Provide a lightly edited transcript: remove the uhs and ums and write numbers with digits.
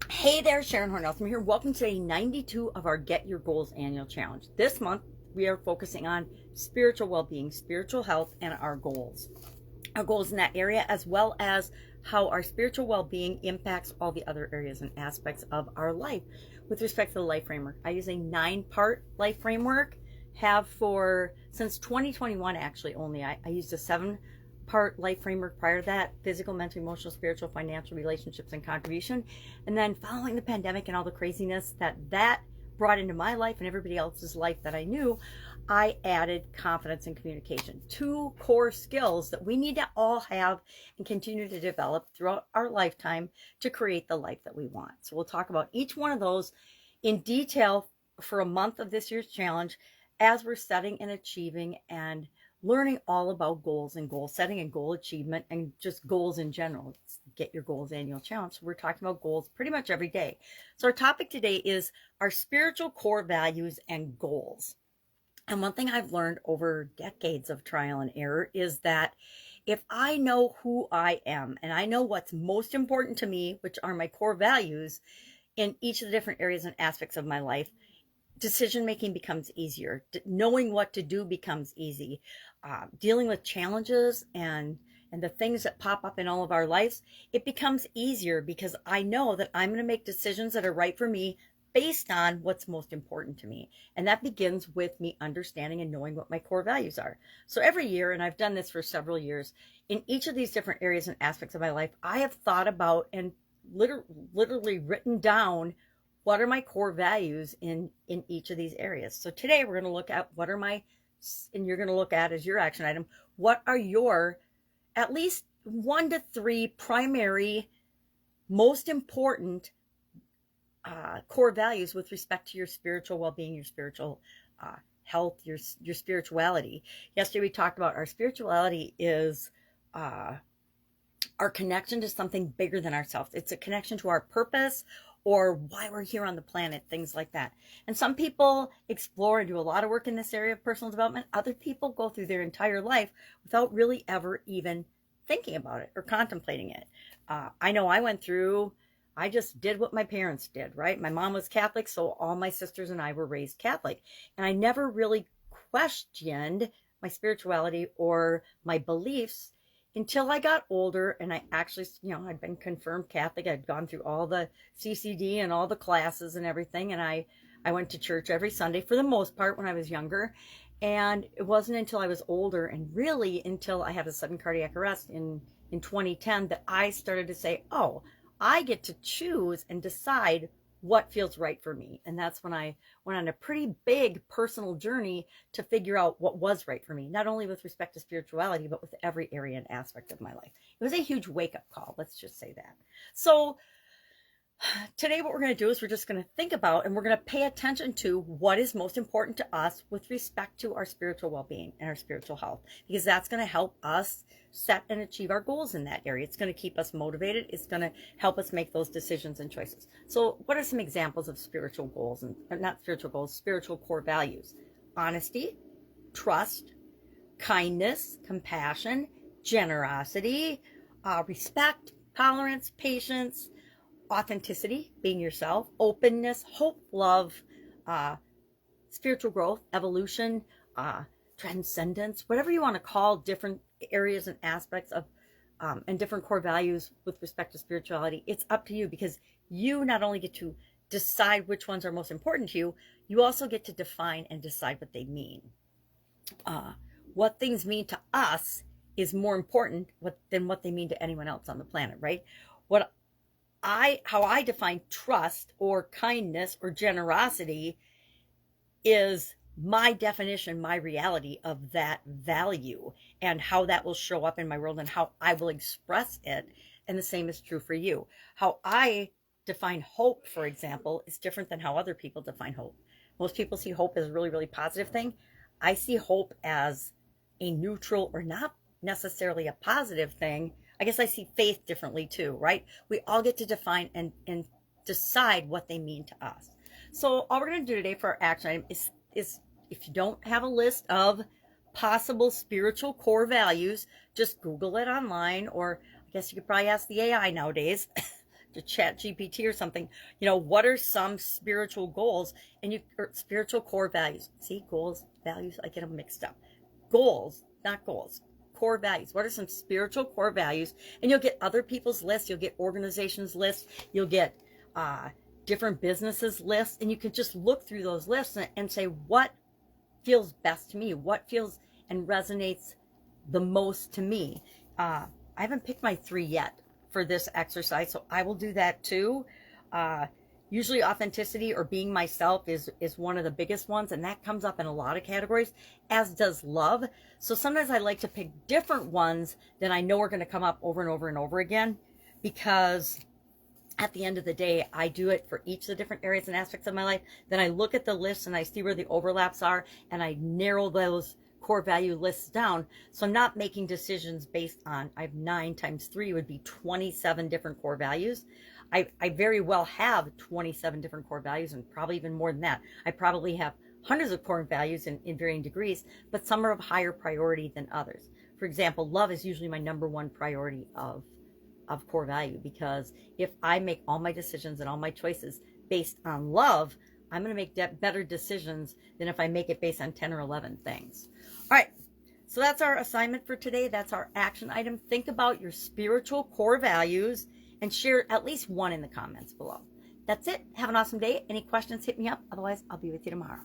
Hey there, Sharon Horne-Ellstrom here. Welcome to day 92 of our Get Your Goals annual challenge. This month, we are focusing on spiritual well-being, spiritual health, and our goals. Our goals in that area, as well as how our spiritual well-being impacts all the other areas and aspects of our life. With respect to the life framework, I use a 9-part life framework, have for since 2021 actually only. I used a 7-part life framework prior to that: physical, mental, emotional, spiritual, financial, relationships, and contribution. And then following the pandemic and all the craziness that brought into my life and everybody else's life that I knew, I added confidence and communication, 2 core skills that we need to all have and continue to develop throughout our lifetime to create the life that we want. So we'll talk about each one of those in detail for a month of this year's challenge as we're setting and achieving and learning all about goals and goal setting and goal achievement and just goals in general. It's Get Your Goals annual challenge. So we're talking about goals pretty much every day. So our topic today is our spiritual core values and goals. And one thing I've learned over decades of trial and error is that if I know who I am and I know what's most important to me, which are my core values in each of the different areas and aspects of my life, decision making becomes easier. Knowing what to do becomes easy. Dealing with challenges and the things that pop up in all of our lives, it becomes easier because I know that I'm going to make decisions that are right for me based on what's most important to me. And that begins with me understanding and knowing what my core values are. So every year, and I've done this for several years, in each of these different areas and aspects of my life, I have thought about and literally written down what are my core values in each of these areas. So today we're going to look at what are my, and you're going to look at as your action item, what are your at least 1 to 3 primary, most important core values with respect to your spiritual well-being, your spiritual health, your spirituality. Yesterday we talked about our spirituality is our connection to something bigger than ourselves. It's a connection to our purpose or why we're here on the planet, things like that. And some people explore and do a lot of work in this area of personal development. Other people go through their entire life without really ever even thinking about it or contemplating it. I know I just did what my parents did, right? My mom was Catholic, so all my sisters and I were raised Catholic. And I never really questioned my spirituality or my beliefs until I got older and I actually, I'd been confirmed Catholic. I'd gone through all the CCD and all the classes and everything. And I went to church every Sunday for the most part when I was younger. And it wasn't until I was older and really until I had a sudden cardiac arrest in 2010 that I started to say, oh, I get to choose and decide what feels right for me. And that's when I went on a pretty big personal journey to figure out what was right for me, not only with respect to spirituality, but with every area and aspect of my life. It was a huge wake-up call, let's just say that. So today what we're going to do is we're just going to think about and we're going to pay attention to what is most important to us with respect to our spiritual well-being and our spiritual health, because that's going to help us set and achieve our goals in that area. It's going to keep us motivated. It's going to help us make those decisions and choices. So what are some examples of spiritual goals and not spiritual goals, spiritual core values? Honesty, trust, kindness, compassion, generosity, respect, tolerance, patience, authenticity, being yourself, openness, hope, love, spiritual growth, evolution, transcendence, whatever you want to call different areas and aspects of and different core values with respect to spirituality. It's up to you, because you not only get to decide which ones are most important to you, you also get to define and decide what they mean. What things mean to us is more important than what they mean to anyone else on the planet, right? How I define trust or kindness or generosity is my definition, my reality of that value and how that will show up in my world and how I will express it. And the same is true for you. How I define hope, for example, is different than how other people define hope. Most people see hope as a really, really positive thing. I see hope as a neutral or not necessarily a positive thing. I guess I see faith differently too, right? We all get to define and decide what they mean to us. So all we're going to do today for our action item is if you don't have a list of possible spiritual core values, just Google it online, or I guess you could probably ask the AI nowadays. to Chat GPT or something, what are some spiritual goals or spiritual core values? See, goals, values, I get them mixed up. Goals, not goals. Core values. What are some spiritual core values? And you'll get other people's lists. You'll get organizations lists. You'll get different businesses lists. And you can just look through those lists and say, what feels best to me? What feels and resonates the most to me? I haven't picked my 3 yet for this exercise, so I will do that too. Usually authenticity or being myself is one of the biggest ones, and that comes up in a lot of categories, as does love. So sometimes I like to pick different ones that I know are going to come up over and over and over again, because at the end of the day, I do it for each of the different areas and aspects of my life. Then I look at the list and I see where the overlaps are, and I narrow those core value lists down. So I'm not making decisions based on, I have 9 times 3 would be 27 different core values. I very well have 27 different core values, and probably even more than that. I probably have hundreds of core values in varying degrees, but some are of higher priority than others. For example, love is usually my number 1 priority of core value, because if I make all my decisions and all my choices based on love, I'm going to make better decisions than if I make it based on 10 or 11 things. All right, so that's our assignment for today. That's our action item. Think about your spiritual core values and share at least one in the comments below. That's it. Have an awesome day. Any questions, hit me up. Otherwise, I'll be with you tomorrow.